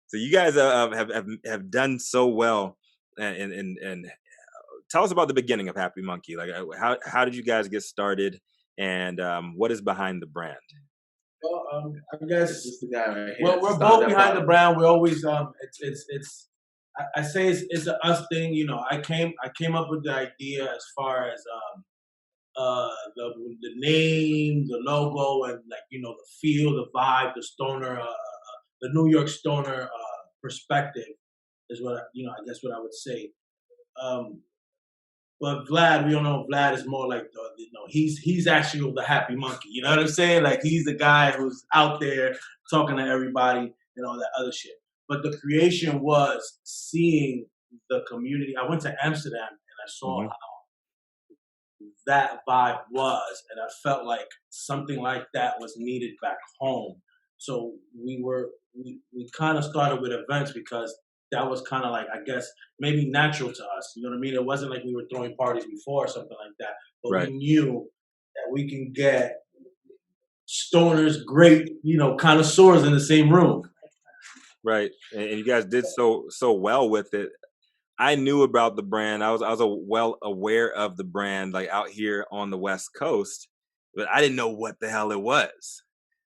So you guys have done so well, and tell us about the beginning of Happy Monkey. Like, how did you guys get started, and what is behind the brand? Well, I guess This is the guy right here. well, we're both behind the brand. We always it's I say it's an us thing. You know, I came up with the idea as far as the name, the logo, and like the feel, the vibe, the stoner, the New York stoner perspective is what I guess what I would say. Um, but Vlad, we don't know. Vlad is more like he's actually the happy monkey. You know what I'm saying? Like he's the guy who's out there talking to everybody and all that other shit. But the creation was seeing the community. I went to Amsterdam and I saw Hmm. that vibe was, and I felt like something like that was needed back home. So we kind of started with events because that was kind of like I guess maybe natural to us. You know what I mean? It wasn't like we were throwing parties before or something like that, but Right, we knew that we can get stoners, great connoisseurs in the same room. right, and you guys did so well with it. I knew about the brand. I was well aware of the brand, like out here on the West Coast, but I didn't know what the hell it was.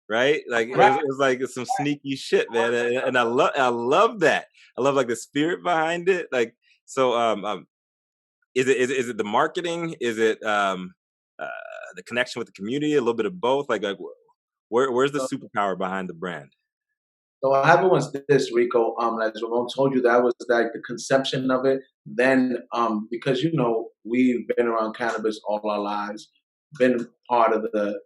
Right? Like Right. it was like some sneaky shit, man. And I love that. I love like the spirit behind it. Like so, is it the marketing? Is it uh, the connection with the community? A little bit of both. Like where's the superpower behind the brand? So what happened was this, Rico. As Ramon told you, that was like the conception of it. Then, because we've been around cannabis all our lives, been part of the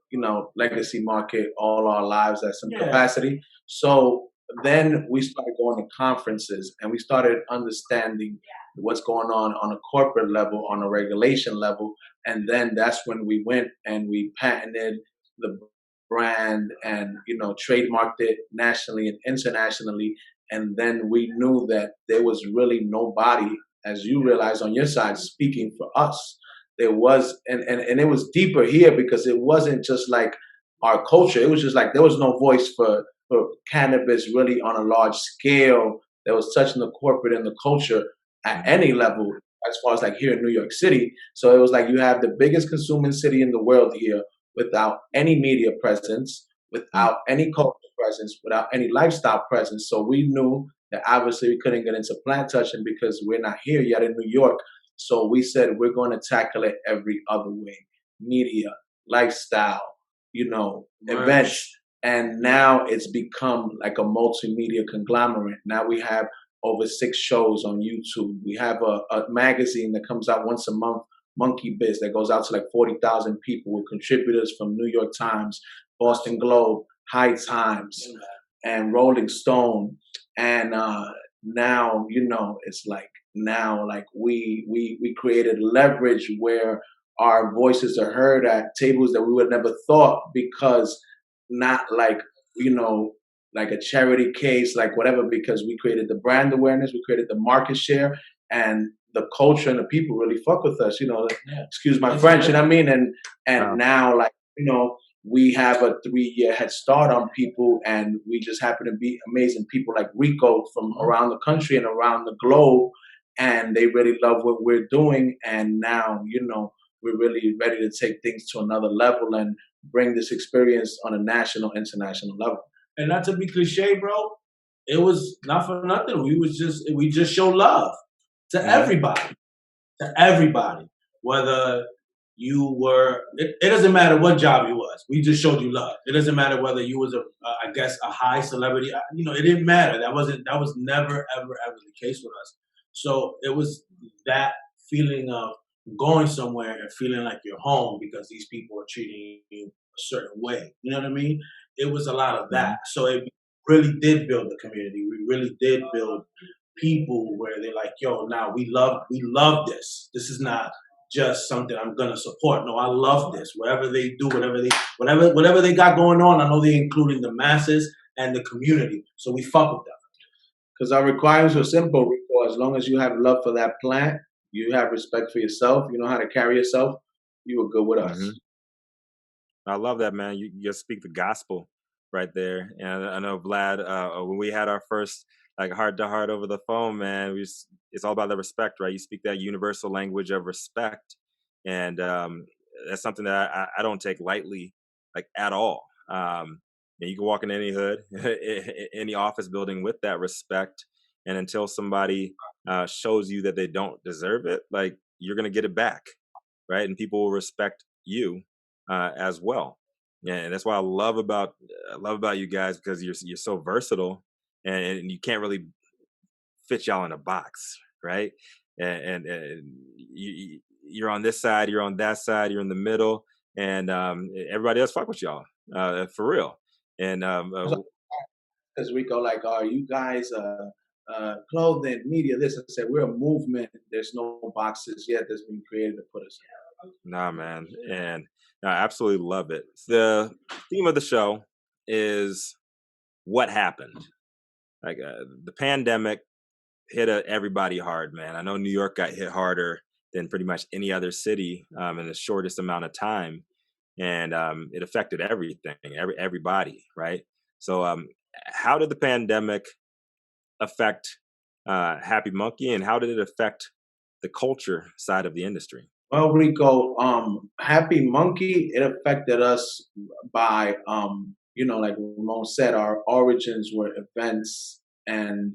legacy market all our lives at some Yeah. capacity. So then we started going to conferences and we started understanding what's going on a corporate level, on a regulation level, and then that's when we went and we patented the brand and trademarked it nationally and internationally. And then we knew that there was really nobody, as you realize on your side, speaking for us. There was, and it was deeper here because it wasn't just like our culture. It was just like there was no voice for cannabis really on a large scale that was touching the corporate and the culture at Mhm. any level, as far as like here in New York City. So it was like you have the biggest consuming city in the world here without any media presence, Mm. without any cultural presence, without any lifestyle presence. So we knew that obviously we couldn't get into plant touching because we're not here yet in New York. So we said we're going to tackle it every other way: media, lifestyle, events. Merch. And now it's become like a multimedia conglomerate. Now we have over 6 shows on YouTube. We have a magazine that comes out once a month, Monkey Biz, that goes out to like 40,000 people with contributors from New York Times, Boston Globe, High Times, and Rolling Stone. And now, it's like now, like we created leverage where our voices are heard at tables that we would never thought because not like you know like a charity case, like whatever, because we created the brand awareness, we created the market share, and the culture and the people really fuck with us. Yeah. Excuse my That's French, right. you know what I mean? And Wow. now, like we have a 3-year head start on people, and we just happen to be amazing people like Rico from around the country and around the globe, and they really love what we're doing. And now, we're really ready to take things to another level and bring this experience on a national, international level. And not to be cliche, bro, it was not for nothing. We just show love to Hmm. everybody, to everybody. Whether you were, it doesn't matter what job you was. We just showed you love. It doesn't matter whether you was I guess, a high celebrity. It didn't matter. That was never, ever, ever the case with us. So it was that feeling of going somewhere and feeling like you're home because these people are treating you a certain way. You know what I mean? It was a lot of that. Hmm. So it really did build the community. We really did build people where they're like, yo, now we love this. This is not just something I'm gonna support. No, I love this. Whatever they do, whatever they got going on, I know they're including the masses and the community. So we fuck with them. Because our requirements are simple, Rico. As long as you have love for that plant, you have respect for yourself, you know how to carry yourself, you are good with Hmm. us. I love that, man. You just speak the gospel right there. And I know Vlad, when we had our first like heart to heart over the phone, man. It's all about the respect, right? You speak that universal language of respect, and that's something that I don't take lightly, like at all. And you can walk in any hood, any office building with that respect, and until somebody shows you that they don't deserve it, like you're gonna get it back, right? And people will respect you as well. Yeah, and that's what I love about you guys because you're so versatile, and you can't really fit y'all in a box, right? And you're on this side, you're on that side, you're in the middle, and everybody else fuck with y'all for real. And Because Rico, like, are you guys clothing, media, this? I said, we're a movement. There's no boxes yet that's been created to put us in. nah, man, and I absolutely love it. The theme of the show is what happened. Like the pandemic hit everybody hard, man. I know New York got hit harder than pretty much any other city in the shortest amount of time, and it affected everything, everybody, right? So, how did the pandemic affect Happy Monkey, and how did it affect the culture side of the industry? Well, Rico, Happy Monkey, it affected us by, like Ramon said, our origins were events, and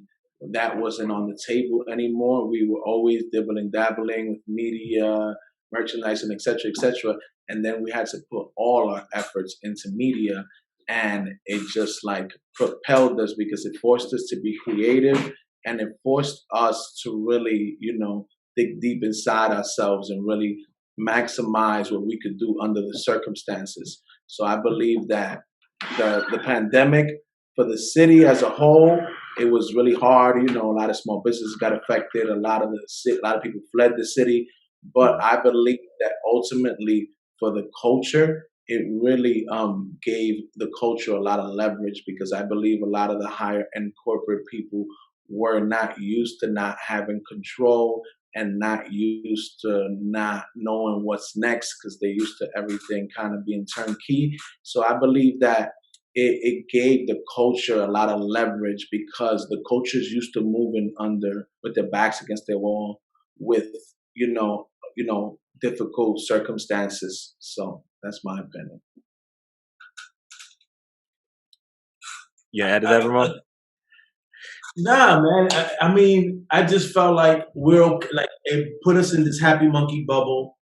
that wasn't on the table anymore. We were always dibbling, dabbling with media, merchandising, et cetera, et cetera. And then we had to put all our efforts into media, and it just like propelled us because it forced us to be creative, and it forced us to really, dig deep inside ourselves and really maximize what we could do under the circumstances. So I believe that the pandemic for the city as a whole, it was really hard. A lot of small businesses got affected. A lot of people fled the city. But I believe that ultimately for the culture, it really gave the culture a lot of leverage because I believe a lot of the higher end corporate people were not used to not having control and not used to not knowing what's next because they're used to everything kind of being turnkey. So I believe that it gave the culture a lot of leverage because the culture's used to moving under with their backs against their wall with, difficult circumstances. So that's my opinion. You added that, Ramon? Nah, man. I mean, I just felt like we're okay, like it put us in this Happy Monkey bubble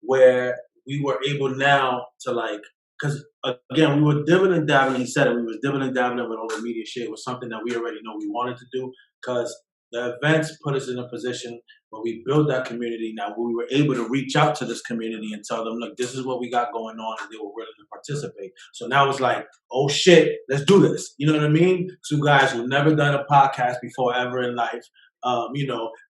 where we were able now to like, because again, we were dibbling and dabbling. He said it. We was dibbling and dabbling with all the media shit. It was something that we already know we wanted to do because the events put us in a position where we built that community. Now we were able to reach out to this community and tell them, look, this is what we got going on, and they were willing to participate. So now it's like, oh shit, let's do this. You know what I mean? Two guys who've never done a podcast before ever in life.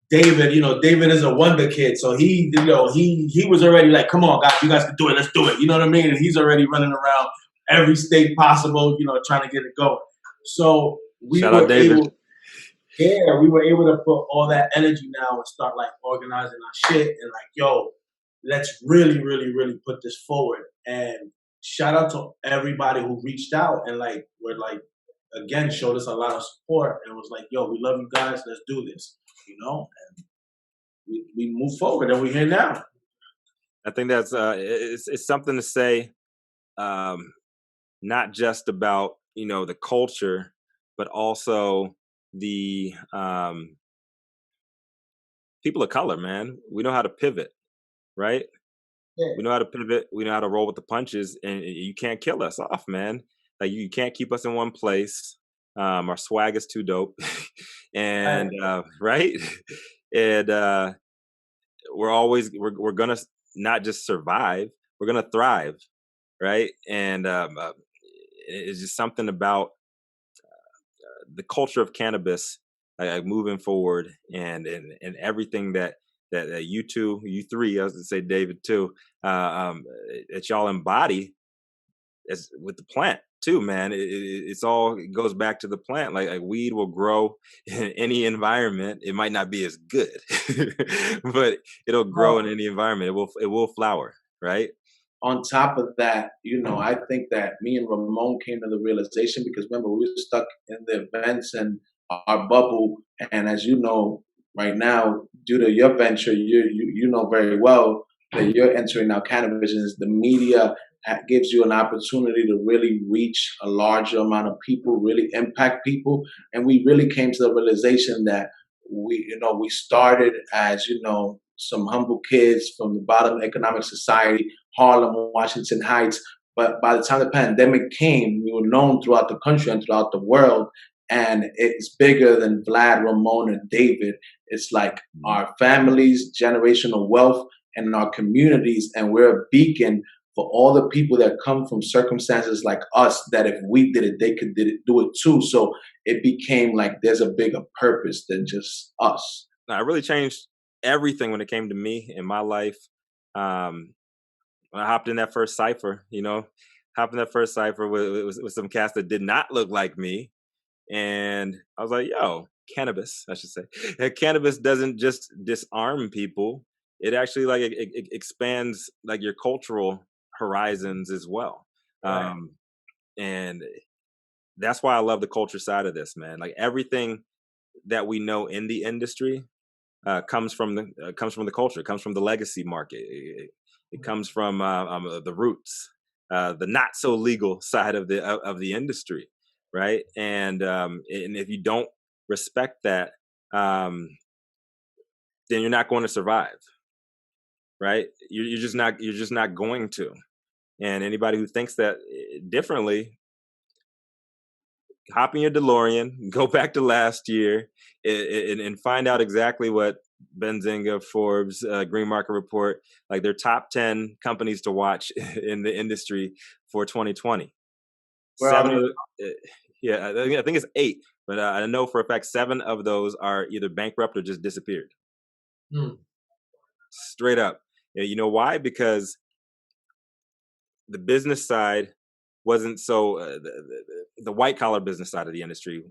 David is a wonder kid, so he was already like, come on, guys, you guys can do it, let's do it. You know what I mean? And he's already running around every state possible, trying to get it going. So we were able to put all that energy now and start like organizing our shit and like, yo, let's really, really, really put this forward. And shout out to everybody who reached out and like were like, again, showed us a lot of support and was like, yo, we love you guys, let's do this. And we move forward, and we're here now. I think that's it's something to say, not just about the culture, but also the people of color. Man, we know how to pivot, right? Yeah. We know how to pivot. We know how to roll with the punches, and you can't kill us off, man. Like you can't keep us in one place. Our swag is too dope, and right, and we're gonna not just survive, we're gonna thrive, right? And it's just something about the culture of cannabis, moving forward, and everything that you two, you three, I was to say David too, that y'all embody as with the plant too, man. It's all, it goes back to the plant. Like weed will grow in any environment. It might not be as good, but it'll grow in any environment. It will flower, right? On top of that, I think that me and Ramon came to the realization because remember we were stuck in the events and our bubble. And as you know, right now, due to your venture, you know very well that you're entering now cannabis, is the media gives you an opportunity to really reach a larger amount of people, really impact people. And we really came to the realization that we started as, some humble kids from the bottom economic society, Harlem, Washington Heights. But by the time the pandemic came, we were known throughout the country and throughout the world. And it's bigger than Vlad, Ramon, and David. It's like our families, generational wealth, and our communities. And we're a beacon for all the people that come from circumstances like us, that if we did it, they could do it too. So it became like there's a bigger purpose than just us. Now, it really changed everything when it came to me in my life. When I hopped in that first cipher, with some cats that did not look like me. And I was like, yo, cannabis, I should say. Cannabis doesn't just disarm people. It actually it expands like your cultural horizons as well. Right. And that's why I love the culture side of this, man. Like everything that we know in the industry comes from the culture. It comes from the legacy market. It comes from the roots, the not so legal side of the industry, right? And if you don't respect that, then you're not going to survive, right? You're just not going to. And anybody who thinks that differently, hop in your DeLorean, go back to last year, and find out exactly what Benzinga, Forbes, Green Market Report, like their top 10 companies to watch in the industry for 2020. Yeah, I think it's 8, but I know for a fact 7 of those are either bankrupt or just disappeared. Straight up. You know why? Because the business side wasn't so the white collar business side of the industry,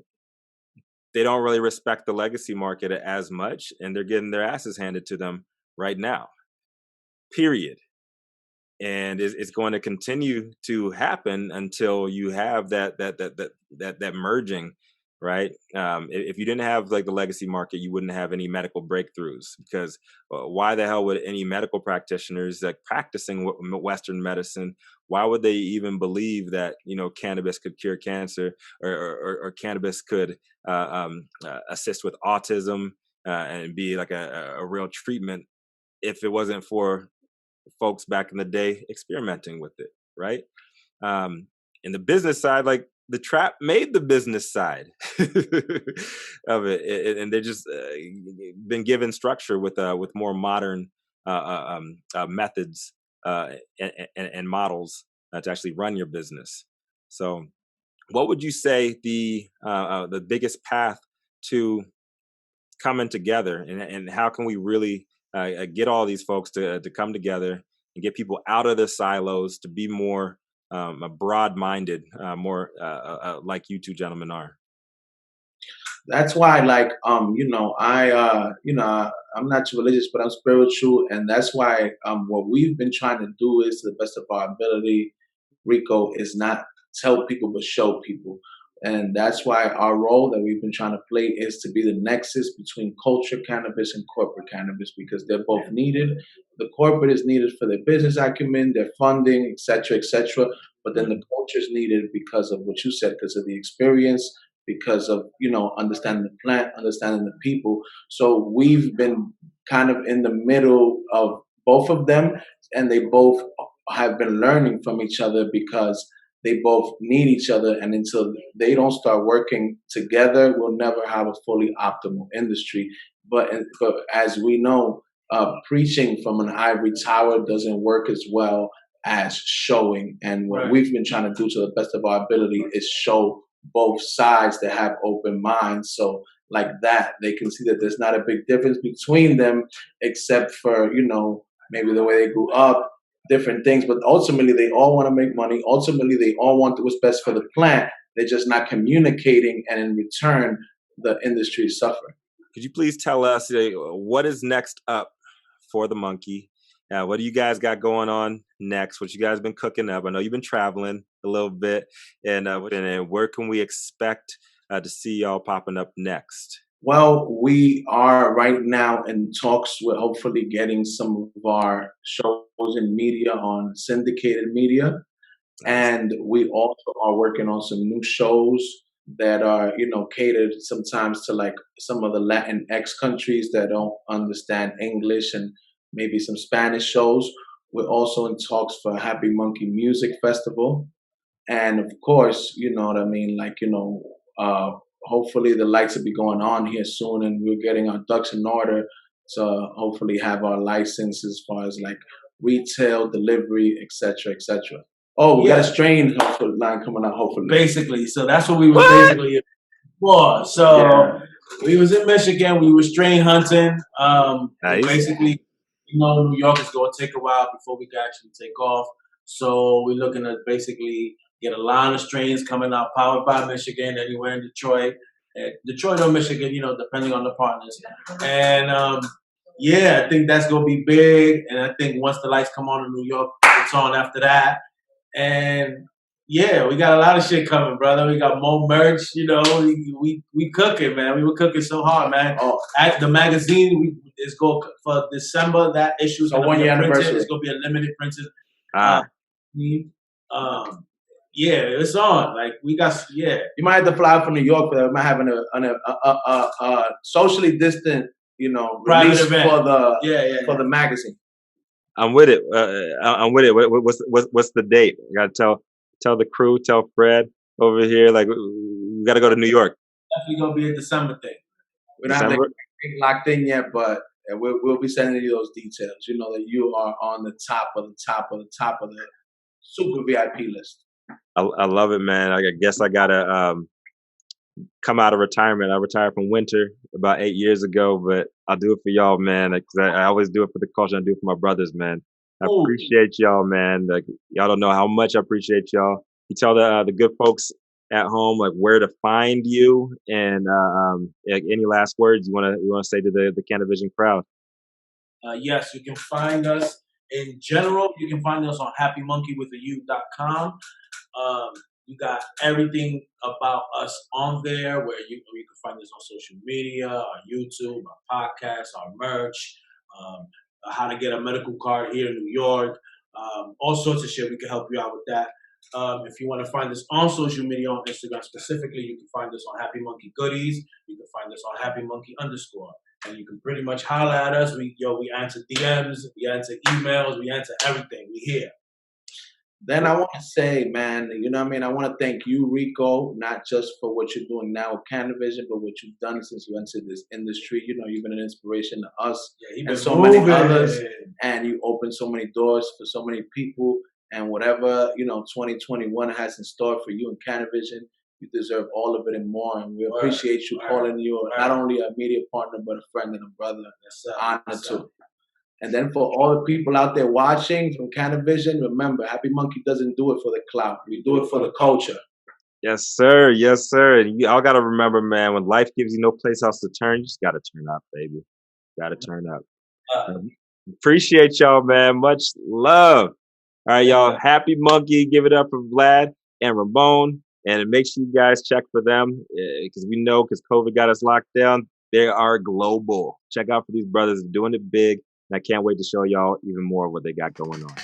they don't really respect the legacy market as much, and they're getting their asses handed to them right now, period. And it's going to continue to happen until you have that merging, right? If you didn't have like the legacy market, you wouldn't have any medical breakthroughs, because why the hell would any medical practitioners like practicing Western medicine, why would they even believe that cannabis could cure cancer, or cannabis could assist with autism and be like a real treatment, if it wasn't for folks back in the day experimenting with it, right? In the business side, like the trap made the business side of it, and they just been given structure with more modern methods and models to actually run your business. So, what would you say the biggest path to coming together, and how can we really get all these folks to come together and get people out of the silos to be more broad-minded, more like you two gentlemen are? That's why, like, I'm not too religious, but I'm spiritual, and that's why what we've been trying to do is, to the best of our ability, Rico, is not tell people but show people. And that's why our role that we've been trying to play is to be the nexus between culture cannabis and corporate cannabis, because they're both needed. The corporate is needed for their business acumen, their funding, etc., etc. But then the culture is needed because of what you said, because of the experience, because of understanding the plant, understanding the people. So we've been kind of in the middle of both of them, and they both have been learning from each other, because they both need each other, and until they don't start working together, we'll never have a fully optimal industry. But as we know, preaching from an ivory tower doesn't work as well as showing. And what we've been trying to do, to the best of our ability, is show both sides that have open minds. So like that, they can see that there's not a big difference between them, except for, maybe the way they grew up, different things. But ultimately, they all want to make money. Ultimately, they all want what's best for the plant. They're just not communicating, and in return, the industry is suffering. Could you please tell us what is next up for the Munkey? What do you guys got going on next? What you guys been cooking up? I know you've been traveling a little bit, and where can we expect to see y'all popping up next? Well, we are right now in talks with hopefully getting some of our shows in media on syndicated media. Nice. And we also are working on some new shows that are, catered sometimes to like some of the Latinx countries that don't understand English, and maybe some Spanish shows. We're also in talks for Happy Monkey Music Festival. And of course, you know what I mean, hopefully the lights will be going on here soon, and we're getting our ducks in order to hopefully have our license as far as like retail, delivery, etc., etc. Oh, we got a strain line coming out, hopefully. Basically, so that's what we was basically for. So we was in Michigan, we were strain hunting. Nice. Basically, New York is going to take a while before we can actually take off. So we're looking to basically get a line of strains coming out, powered by Michigan, anywhere in Detroit. Detroit or Michigan, depending on the partners. And I think that's going to be big. And I think once the lights come on in New York, it's on after that. And we got a lot of shit coming, brother. We got more merch, we cooking, man. We were cooking so hard, man. At the magazine, is going for December. That issue is going to be printed. It's going to be a limited printed. It's on. Like we got, You might have to fly out from New York for that. We might have a socially distant, release event for the magazine. I'm with it. I'm with it. What's the date? I gotta tell the crew, tell Fred over here. Like we gotta go to New York. Definitely gonna be a December thing. We don't have anything locked in yet, but we'll be sending you those details. You know that you are on the top of the top of the top of the super VIP list. I love it, man. I guess I gotta come out of retirement. I retired from Winter about 8 years ago, but I'll do it for y'all, man. Cause I always do it for the culture. I do it for my brothers, man. I appreciate y'all, man. Like y'all don't know how much I appreciate y'all. You tell the good folks at home like where to find you, and like any last words you wanna say to the CANiVISION crowd. Yes, you can find us in general. You can find us on happymonkeywithau.com. You got everything about us on there, where you can find us on social media, our YouTube, our podcast, our merch, how to get a medical card here in New York, all sorts of shit. We can help you out with that. If you want to find us on social media, on Instagram specifically, you can find us on Happy Monkey Goodies. You can find us on Happy Monkey _. And you can pretty much holler at us. We answer DMs, we answer emails, we answer everything. We here. Then I want to say, man, you know what I mean? I want to thank you, Rico, not just for what you're doing now with CANiVISION, but what you've done since you entered this industry. You've been an inspiration to us and so many others. And you opened so many doors for so many people. And whatever, 2021 has in store for you and CANiVISION, you deserve all of it and more. And we appreciate you calling you not only a media partner, but a friend and a brother. Honor too. And then for all the people out there watching from CANiVISION, remember, Happy Monkey doesn't do it for the clout. We do it for the culture. Yes, sir. Yes, sir. And you all got to remember, man, when life gives you no place else to turn, you just got to turn up, baby. Got to turn up. Appreciate y'all, man. Much love. All right, y'all. Happy Monkey. Give it up for Vlad and Ramon. And make sure you guys check for them because because COVID got us locked down, they are global. Check out for these brothers doing it big. And I can't wait to show y'all even more of what they got going on.